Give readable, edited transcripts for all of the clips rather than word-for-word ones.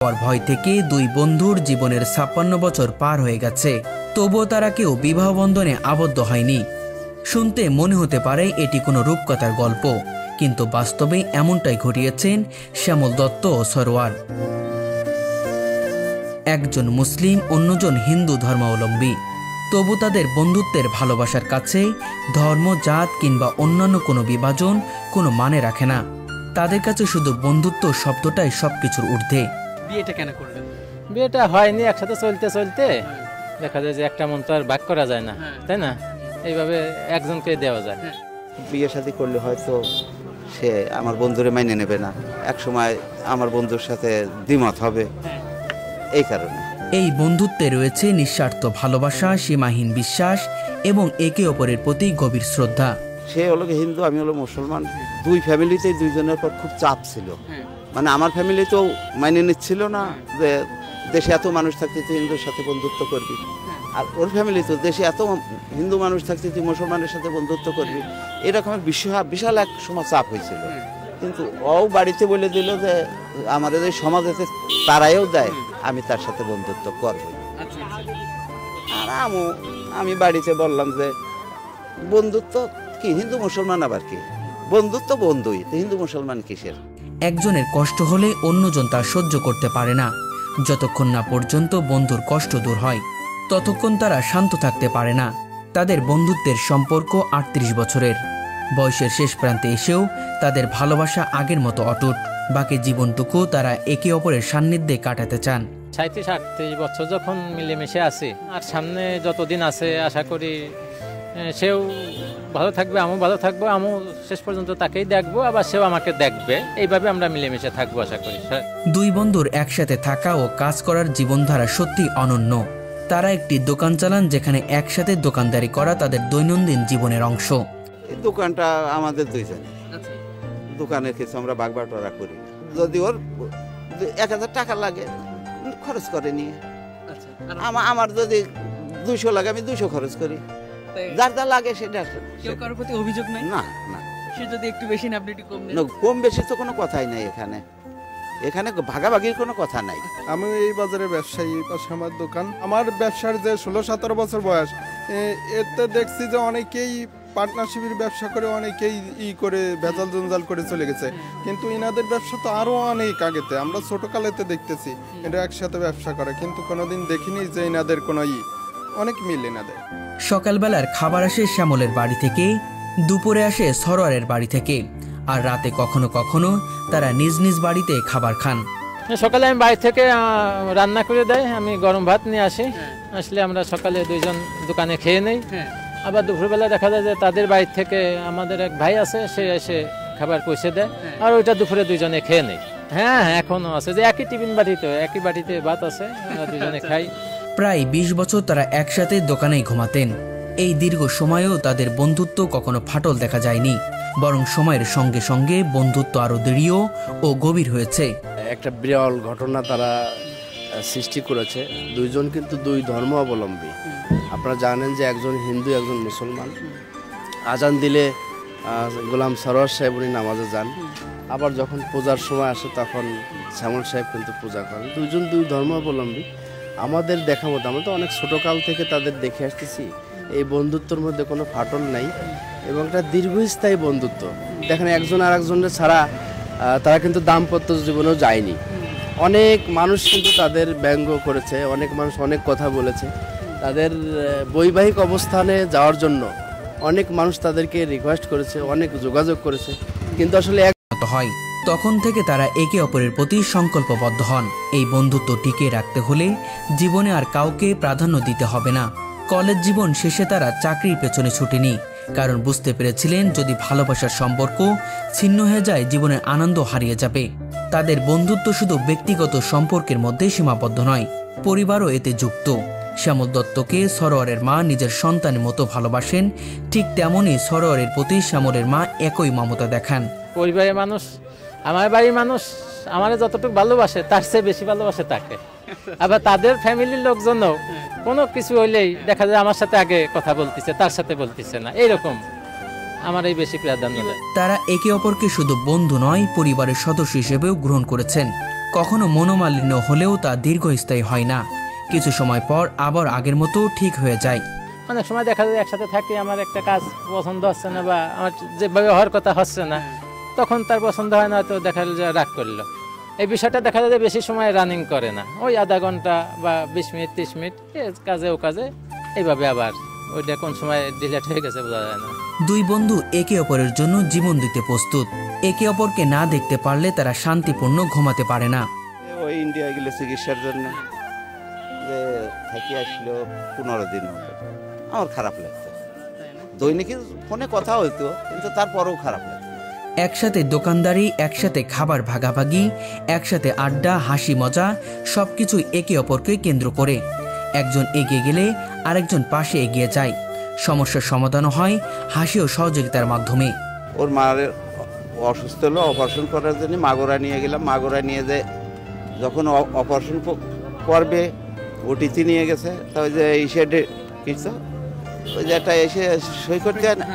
ভয় থেকে দুই বন্ধুর জীবনের ৫৬ বছর পার হয়ে গেছে, তবুও তারা কেউ বিবাহ বন্ধনে আবদ্ধ হয়নি। শুনতে মনে হতে পারে এটি কোনো রূপকথার গল্প, কিন্তু বাস্তবে এমনটাই ঘটিয়েছেন শ্যামল দত্ত ও সরোয়ার। একজন মুসলিম, অন্যজন হিন্দু ধর্মাবলম্বী, তবু তাদের বন্ধুত্বের ভালোবাসার কাছে ধর্ম, জাত কিংবা অন্যান্য কোনো বিভাজন কোনো মানে রাখে না। তাদের কাছে শুধু বন্ধুত্ব শব্দটাই সবকিছুর ঊর্ধ্বে। বিয়েটা কেন করলেন? বিয়েটা হয়নি, একসাথে চলতে চলতে দেখা যায় যে একটা মন তো আর ভাগ করা যায় না, তাই না? এইভাবে একজনকে দেওয়া যায়। বিয়ে শাদী করলে হয়তো সে আমার বন্ধুরে মাইনে নেবে না, এক সময় আমার বন্ধুর সাথে দ্বিমত হবে, এই কারণে। এই বন্ধুত্বে রয়েছে নিঃস্বার্থ ভালোবাসা, সীমাহীন বিশ্বাস এবং একে অপরের প্রতি গভীর শ্রদ্ধা। সে হলো হিন্দু, আমি হলো মুসলমান। দুই ফ্যামিলিতেই দুইজনের পর খুব চাপ ছিল। মানে আমার ফ্যামিলিতেও মাইনে নিচ্ছিল না যে দেশে এত মানুষ থাকতে তুই হিন্দুর সাথে বন্ধুত্ব করবি, আর ওর ফ্যামিলি তো দেশে এত হিন্দু মানুষ থাকতে তুই মুসলমানের সাথে বন্ধুত্ব করবি, এরকমের বিশাল এক সময় চাপ হয়েছিল। কিন্তু ও বাড়িতে বলে দিল যে আমাদের এই সমাজেতে তারাইও দেয়, আমি তার সাথে বন্ধুত্ব করব। আর আমি বাড়িতে বললাম যে বন্ধুত্ব কি, হিন্দু মুসলমান আবার কি, বন্ধুত্ব বন্ধুই, হিন্দু মুসলমান কিসের। একজনের কষ্ট হলে অন্যজন তা সহ্য করতে পারে না। যতক্ষণ না পর্যন্ত বন্ধুর কষ্ট দূর হয়, ততক্ষণ তারা শান্ত থাকতে পারে না। তাদের বন্ধুত্বের সম্পর্ক ৩৮ বছরের। বয়সের শেষ প্রান্তে এসেও তাদের ভালোবাসা আগের মতো অটুট। বাকি জীবনটুকু তারা একে অপরের সান্নিধ্যে কাটাতে চান। ৩৭-৩৮ বছর যখন মিলেমিশে আছি, আর সামনে যতদিন আছে আশা করি সেও ভালো থাকবে, আমিও ভালো থাকবো, আমিও শেষ পর্যন্ত তাকেই দেখবো, আবার সেও আমাকে দেখবে। এইভাবে আমরা মিলেমিশে থাকবো আশা করি। দুই বন্ধুর একসাথে থাকা ও কাজ করার জীবনধারা সত্যি অনন্য। তারা একটি দোকান চালান, যেখানে একসাথে দোকানদারি করা তাদের দৈনন্দিন জীবনের অংশ। এই দোকানটা আমাদের দুইজনে, দোকানের কিছু আমরা ভাগ বাটোয়ারা করি। যদি ওর ১,০০০ টাকা লাগে খরচ করে নিয়ে, আমার যদি ২০০ লাগে আমি ২০০ খরচ করি, যার যা লাগে সেটা। কেউ কারোর প্রতি অভিযোগ নাই? না না, সে যদি একটু বেশি না আপনি একটু কম নেন? কম বেশি তো কোনো কথাই নাই এখানে ভাগাভাগির কোনো কথা নাই। আমি এই বাজারে ব্যবসায়ী, পাশে আমার দোকান। আমার ব্যবসার যে ১৬-১৭ বছর বয়স, এতে দেখছি যে অনেকেই পার্টনারশিপের ব্যবসা করে, অনেকেই করে ভেজাল জঞ্জাল করে চলে গেছে। কিন্তু ইনাদের ব্যবসা তো আরো অনেক আগেতে, আমরা ছোটকালেতে দেখতেছি এটা একসাথে ব্যবসা করে, কিন্তু কোনোদিন দেখিনি যে ইনাদের কোনো অনেক মিল ইনাদের। সকালবেলার খাবার আসে শ্যামলের বাড়ি থেকে, দুপুরে আসে সরোয়ারের বাড়ি থেকে, আর রাতে কখনো কখনো তারা নিজ নিজ বাড়িতে খাবার খান। সকালে আমি বাড়ি থেকে রান্না করে দেয়, আমি গরম ভাত নিয়ে আসি, আসলে আমরা সকালে দুইজন দোকানে খেয়ে নেই। আবার দুপুরবেলা দেখা যায় যে তাদের বাড়ি থেকে আমাদের এক ভাই আছে, সে এসে খাবার পৌঁছে দেয়, আর ওইটা দুপুরে দুইজনে খেয়ে নেই। হ্যাঁ, এখনো আছে যে একই টিফিন বাড়িতে, একই বাড়িতে ভাত আছে, আমরা দুইজনে খাই। প্রায় ২০ বছর তারা একসাথে দোকানেই ঘুমাতেন। এই দীর্ঘ সময়েও তাদের বন্ধুত্ব কখনো ফাটল দেখা যায়নি, বরং সময়ের সঙ্গে সঙ্গে বন্ধুত্ব আরো দৃঢ় ও গভীর হয়েছে। একটা বিরল ঘটনা তারা সৃষ্টি করেছে। দুইজন কিন্তু দুই ধর্ম অবলম্বী। আপনারা জানেন যে একজন হিন্দু, একজন মুসলমান। আজান দিলে গোলাম সরোয়ার সাহেব উনি নামাজে যান, আবার যখন পূজার সময় আসে তখন শ্যামল সাহেব কিন্তু পূজা করেন। দুইজন দুই ধর্ম অবলম্বী। আমাদের দেখা মতো, আমরা তো অনেক ছোটোকাল থেকে তাদের দেখে আসতেছি, এই বন্ধুত্বের মধ্যে কোনো ফাটল নাই এবং একটা দীর্ঘস্থায়ী বন্ধুত্ব। দেখেন একজন আর একজনের ছাড়া তারা কিন্তু দাম্পত্য জীবনেও যায়নি। অনেক মানুষ কিন্তু তাদের ব্যঙ্গ করেছে, অনেক মানুষ অনেক কথা বলেছে, তাদের বৈবাহিক অবস্থানে যাওয়ার জন্য অনেক মানুষ তাদেরকে রিকোয়েস্ট করেছে, অনেক যোগাযোগ করেছে, কিন্তু আসলে একমত হয়। তখন থেকে তারা একে অপরের প্রতি সংকল্পবদ্ধ হন। এই বন্ধুত্ব টিকিয়ে রাখতে হলে জীবনে আর কাউকে প্রাধান্য দিতে হবে না। কলেজ জীবন শেষে তারা চাকরির পেছনে ছুটেনি, কারণ বুঝতে পেরেছিলেন যদি ভালোবাসার সম্পর্ক ছিন্ন হয়ে যায়, জীবনের আনন্দ হারিয়ে যাবে। তাদের বন্ধুত্ব শুধু ব্যক্তিগত সম্পর্কের মধ্যে সীমাবদ্ধ নয়, পরিবারও এতে যুক্ত। শ্যামল দত্তকে সরোয়ারের মা নিজের সন্তানের মতো ভালোবাসেন, ঠিক তেমনই সরোয়ারের প্রতি শ্যামলের মা একই মমতা দেখান। পরিবারের মানুষ, আমার বাড়ির মানুষ আমার যতটুকু ভালোবাসে তার চেয়ে বেশি ভালোবাসে তাকে। আবার তাদের ফ্যামিলির লোকজনও কোনো কিছু হইলেই দেখা যায় আমার সাথে আগে কথা বলতেছে, তার সাথে বলতেছে না, এইরকম আমার এই বেশি প্রাধান্য দেয়। তারা একে অপরকে শুধু বন্ধু নয়, পরিবারের সদস্য হিসেবেও গ্রহণ করেছেন। কখনো মনোমালিন্য হলেও তা দীর্ঘস্থায়ী হয় না। কিছু সময় পর আবার আগের মতো ঠিক হয়ে যায়। অনেক সময় দেখা যায় একসাথে থাকি, আমার একটা কাজ পছন্দ হচ্ছে না বা আমার যেভাবে হওয়ার কথা হচ্ছে না, তখন তার পছন্দ হয় না, তো দেখা যায় যে রাগ করলো। এই বিষয়টা দেখা যায় যে বেশি সময় রানিং করে না, ওই আধা ঘন্টা বা 20 মিনিট 30 মিনিট কাজে ও কাজে, এইভাবে আবার ওইটা কোন সময় ডিলেট হয়ে গেছে বোঝা যায় না। দুই বন্ধু একে অপরের জন্য জীবন দিতে প্রস্তুত। একে অপরকে না দেখতে পারলে তারা শান্তিপূর্ণ ঘুমাতে পারে না। ওই ইন্ডিয়া গেলে চিকিৎসার জন্য, যে থাকি আসলো 15 দিন মতো, আমার খারাপ লাগতো। দৈনিক ফোনে কথা হইতো, কিন্তু তারপরেও খারাপ লাগতো। একসাথে দোকানদারি, একসাথে খাবার ভাগাভাগি, একসাথে আড্ডা, হাসি মজা, সবকিছু একে অপরকে কেন্দ্র করে। একজন এগিয়ে গেলে আরেকজন পাশে এগিয়ে যায়। সমস্যার সমাধানও হয় হাসি ও সহযোগিতার মাধ্যমে। ওর মার অসুস্থ হলো, অপারেশন করার জন্য মাগুরা নিয়ে গেলাম। মাগুরা নিয়ে যে যখন অপারেশন করবে, ওটিতে নিয়ে গেছে, তা ওই যে ইসে কিছু ওই যে একটা এসে সই করতে হয় না,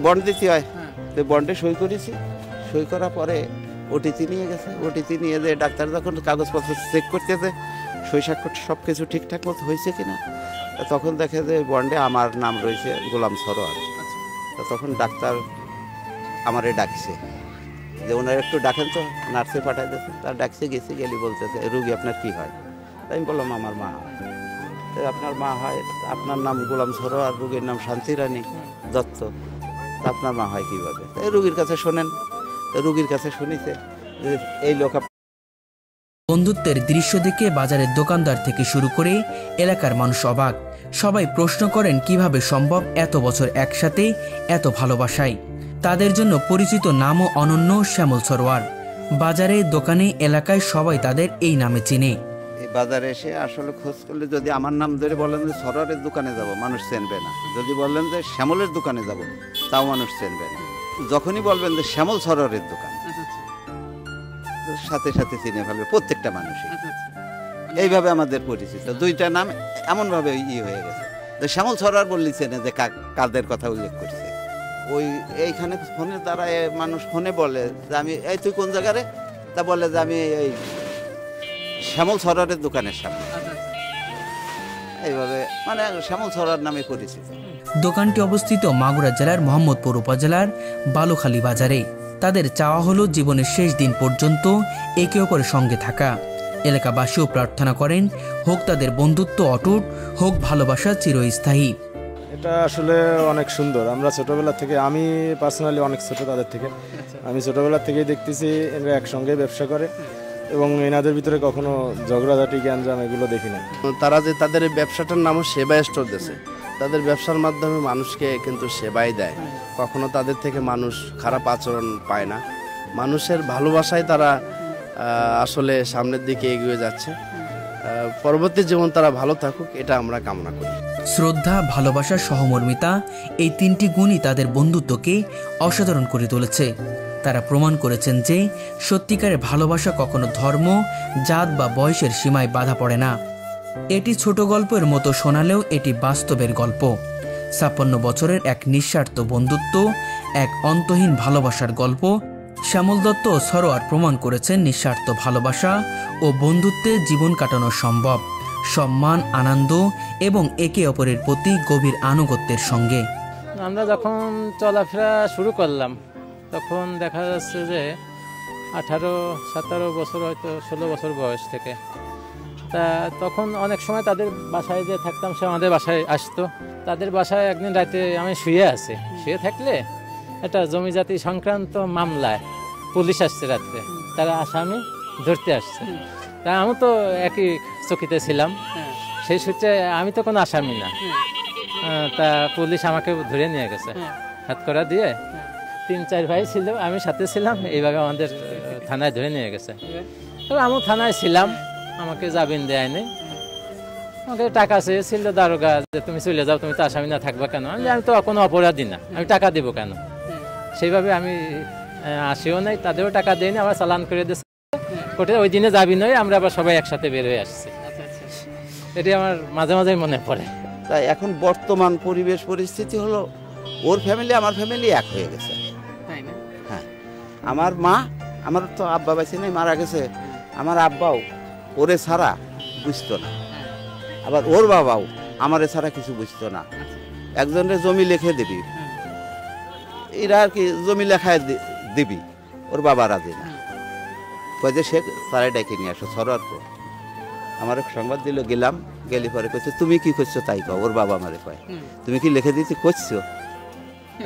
বন্ড দিতে হয়, তো বন্ডে সই করেছি। সই করার পরে ওটিতে নিয়ে গেছে। ওটিতে নিয়ে যে ডাক্তার যখন কাগজপত্র চেক করতেছে, সই স্বাক্ষর সব কিছু ঠিকঠাক মতো হয়েছে কিনা, তখন দেখে যে বন্ডে আমার নাম রয়েছে গোলাম সরোয়ার। তখন ডাক্তার আমারে ডাকছে যে ওনার একটু ডাকেন তো, নার্সে পাঠাই দিয়েছে। তার ডাকছে, গেছি, গেলি বলতেছে রুগী আপনার কি হয়? তাই আমি বললাম আমার মা হয়। তো আপনার মা হয়, আপনার নাম গোলাম সরোয়ার, রুগীর নাম শান্তিরানী দত্ত, আপনার মা হয় কীভাবে? এই রুগীর কাছে শোনেন। রুগীর কাছে শুনিছে যে এই লোক। বন্ধুত্বের দৃশ্য দেখে বাজারের দোকানদার থেকে শুরু করে এলাকার মানুষ অবাক। সবাই প্রশ্ন করেন কিভাবে সম্ভব এত বছর একসাথে, এত ভালোবাসায়। তাদের জন্য পরিচিত নামও অনন্য, শ্যামল সরোয়ার। বাজারে, দোকানে, এলাকায় সবাই তাদের এই নামে চিনে। এই বাজারে এসে আসলে খোঁজ করলে যদি আমার নাম ধরে বলেন যে সরোয়ারের দোকানে যাব, মানুষ চেনবে না। যদি বললেন যে শ্যামলের দোকানে যাব, তাও মানুষ চেনবে না। যখনই বলবেন যে শ্যামল সরোয়ারের দোকান, সাথে সাথে চিনে ফেলবে প্রত্যেকটা মানুষই। এইভাবে আমাদের পরিচিত দুইটা নাম এমনভাবে হয়ে গেছে যে শ্যামল সরোয়ার বললি চেনে যে কাদের কথা উল্লেখ করছে। ওই এইখানে ফোনের দ্বারা মানুষ ফোনে বলে যে আমি এই তুই কোন জায়গারে, তা বলে যে আমি এই শ্যামল সরোয়ারের দোকানের সামনে। এইভাবে মানে শ্যামল সরোয়ার নামে পরিচিত। দোকানটি অবস্থিত মাগুরা জেলার মোহাম্মদপুর উপজেলার বালুখালী বাজারে। তাদের চাওয়া হলো জীবনের শেষ দিন পর্যন্ত একে অপরের সঙ্গে থাকা। এলাকাবাসীও প্রার্থনা করেন হোক তাদের বন্ধুত্ব অটুট, হোক ভালোবাসা চিরস্থায়ী। এটা আসলে অনেক সুন্দর। আমরা ছোটবেলা থেকে, আমি পার্সোনালি অনেক ছোট তাদের থেকে, আমি ছোটবেলা থেকেই দেখতেছি এরা একসঙ্গে ব্যবসা করে এবং এনাদের ভিতরে কখনো ঝগড়াঝাটি, গ্যাঞ্জাম এগুলো দেখি না। তারা যে তাদের এই ব্যবসাটার নামও সেবা স্টোর দিয়েছে, তাদের ব্যবসার মাধ্যমে মানুষকে কিন্তু সেবাই দেয়। কখনো তাদের থেকে মানুষ খারাপ আচরণ পায় না। মানুষের ভালোবাসায় তারা আসলে সামনের দিকে এগিয়ে যাচ্ছে। পরবর্তী জীবন তারা ভালো থাকুক, এটা আমরা কামনা করি। শ্রদ্ধা, ভালোবাসা, সহমর্মিতা, এই তিনটি গুণই তাদের বন্ধুত্বকে অসাধারণ করে তুলেছে। তারা প্রমাণ করেছেন যে সত্যিকারের ভালোবাসা কখনো ধর্ম, জাত বা বয়সের সীমায় বাধা পড়ে না। এটি ছোট গল্পের মতো শোনালেও এটি বাস্তবের গল্প। 56 বছরের এক নিঃস্বার্থ বন্ধুত্ব, এক অন্তহীন ভালোবাসার গল্প। শ্যামল দত্ত ও সরোয়ার প্রমাণ করেছেন নিঃস্বার্থ ভালোবাসা ও বন্ধুত্বে জীবন কাটানো সম্ভব, সম্মান, আনন্দ এবং একে অপরের প্রতি গভীর আনুগত্যের সঙ্গে। আমরা যখন চলাফেরা শুরু করলাম তখন দেখা যাচ্ছে যে 18-17 বছর, হয়তো 16 বছর বয়স থেকে। তা তখন অনেক সময় তাদের বাসায় যে থাকতাম, সে আমাদের বাসায় আসতো। তাদের বাসায় একদিন রাতে আমি শুয়ে আছি, শুয়ে থাকলে একটা জমি জাতি সংক্রান্ত মামলায় পুলিশ আসছে রাত্রে, তারা আসামি ধরতে আসছে। তা আমি তো একই চকিতে ছিলাম, সেই সূত্রে আমি তো কোনো আসামি না। তা পুলিশ আমাকে ধরে নিয়ে গেছে, হাত করা দিয়ে। 3-4 ভাই ছিল, আমি সাথে ছিলাম। এইভাবে আমাদের থানায় ধরে নিয়ে গেছে। তবে আমি থানায় ছিলাম, আমাকে জামিন দেয়নি। আমাকে টাকা চেয়েছিল দারোগা যে তুমি চলে যাও, তুমি তো আসামি না, থাকবা কেন? আমি তো কোনো অপরাধী না, আমি টাকা দেবো কেন? সেইভাবে আমি আসিও নাই, তাদেরও টাকা দিইনি, আবার চালান করে দিয়েছে কোর্টে। ওই দিনে যাবি নয়, আমরা আবার সবাই একসাথে বের হয়ে আসছি। এটি আমার মাঝে মাঝে মনে পড়ে। তাই এখন বর্তমান পরিবেশ পরিস্থিতি হলো ওর ফ্যামিলি আমার ফ্যামিলি এক হয়ে গেছে। হ্যাঁ, আমার মা, আমার তো আব্বা বেঁচে নেই, মারা গেছে। আমার আব্বাও ওরে ছাড়া বুঝতো না, আবার ওর বাবাও আমারে ছাড়া কিছু বুঝতো না। একজনের জমি লিখে দিবি, এরা আর কি জমি লেখায় দিবি, ওর বাবা রাজি না, কয়ে যে সে তারাই ডাকে নিয়ে আসো সরোয়ারপুর। আমার সংবাদ দিল, গেলাম, গেলি পরে কইছে তুমি কি করছো তাই কও। ওর বাবা আমারে কয় তুমি কি লিখে দিতে করছো?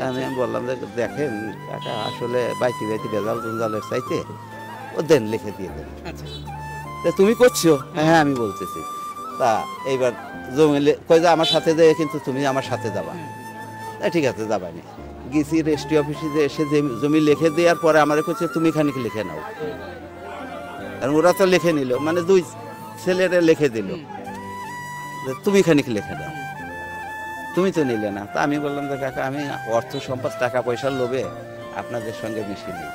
আমি বললাম যে দেখেন কাকা, আসলে বাইতি বাইতি বেজাল জঞ্জালের চাইতে ও দেন, লিখে দিয়ে দেন। তুমি করছো? হ্যাঁ আমি বলতেছি। তা এইবার জমি কই যে আমার সাথে যেয়ে কিন্তু তুমি আমার সাথে যাবা। ঠিক আছে যাবানি। গেছি রেজিস্ট্রি অফিসে যে এসে জমি লিখে দেওয়ার পরে আমার কইছে তুমি খানিক লিখে নাও। আর ওরা তো লিখে নিল, মানে দুই ছেলেরা লিখে দিল তুমি খানিক লিখে দাও, তুমি তো নিলে না। তা আমি বললাম যে কাকা, আমি অর্থ সম্পদ টাকা পয়সার লোভে আপনাদের সঙ্গে মিশি নেই,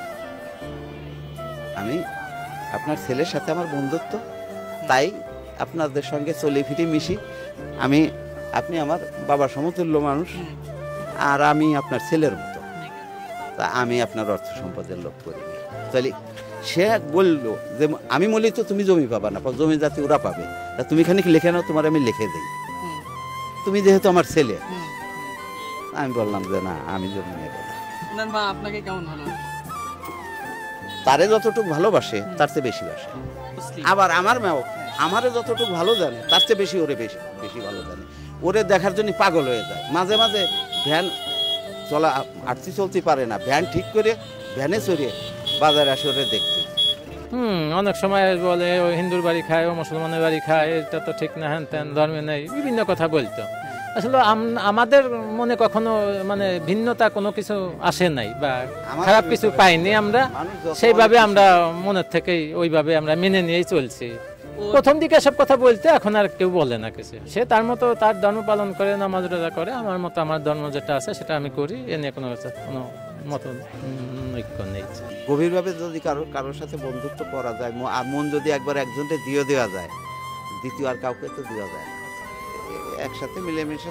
আমি আপনার ছেলের সাথে আমার বন্ধুত্ব, তাই আপনাদের সঙ্গে চলে ফিরে মিশি। আপনি আমার বাবার সমতুল্য মানুষ, আর আমি আপনার ছেলের মতো, তা আমি আপনার অর্থ সম্পদের লোভ করিনি। তাহলে সে বললো যে আমি বলি তো তুমি জমি পাবা না, জমি জাতি ওরা পাবে, তা তুমি খানিক লিখে নাও, তোমার আমি লিখে দিই, তুমি যেহেতু আমার ছেলে। আমি বললাম যে না, আমি জমি নেব না। আপনাকে কেমন হলো? তারে যতটুকু ভালোবাসে তার চেয়ে বেশি বাসে। আবার আমার মেয়েও আমারে যতটুকু ভালো জানে তার চেয়ে বেশি ওরে বেশি বেশি ভালো জানে। ওরে দেখার জন্য পাগল হয়ে যায়। মাঝে মাঝে ভ্যান আটতি চলতে পারে না, ভ্যান ঠিক করে ভ্যানে চড়িয়ে বাজারে আসে ওরে দেখতে। অনেক সময় বলে ও হিন্দুর বাড়ি খায়, ও মুসলমানের বাড়ি খায়, এটা তো ঠিক না, হ্যান ত্যান ধর্মে নেই, বিভিন্ন কথা বলতো। আসলে আমাদের মনে কখনো মানে ভিন্নতা কোনো কিছু আসে নাই বা খারাপ কিছু পাইনি আমরা, সেইভাবে আমরা মনের থেকেই ওইভাবে আমরা মেনে নিয়েই চলছি। প্রথম দিকে সব কথা বলতে, এখন আর কেউ বলে না কিছু। সে তার মতো তার ধর্ম পালন করে, নামাজ রোজা করে, আমার মতো আমার ধর্ম যেটা আছে সেটা আমি করি, এ নিয়ে কোনো মত নৈক্য নেই। গভীরভাবে যদি কারোর সাথে বন্ধুত্ব করা যায়, আর মন যদি একবার একজনকে দিয়ে দেওয়া যায়, দ্বিতীয় আর কাউকে তো দেওয়া যায় না। একসাথে মিলেমিশে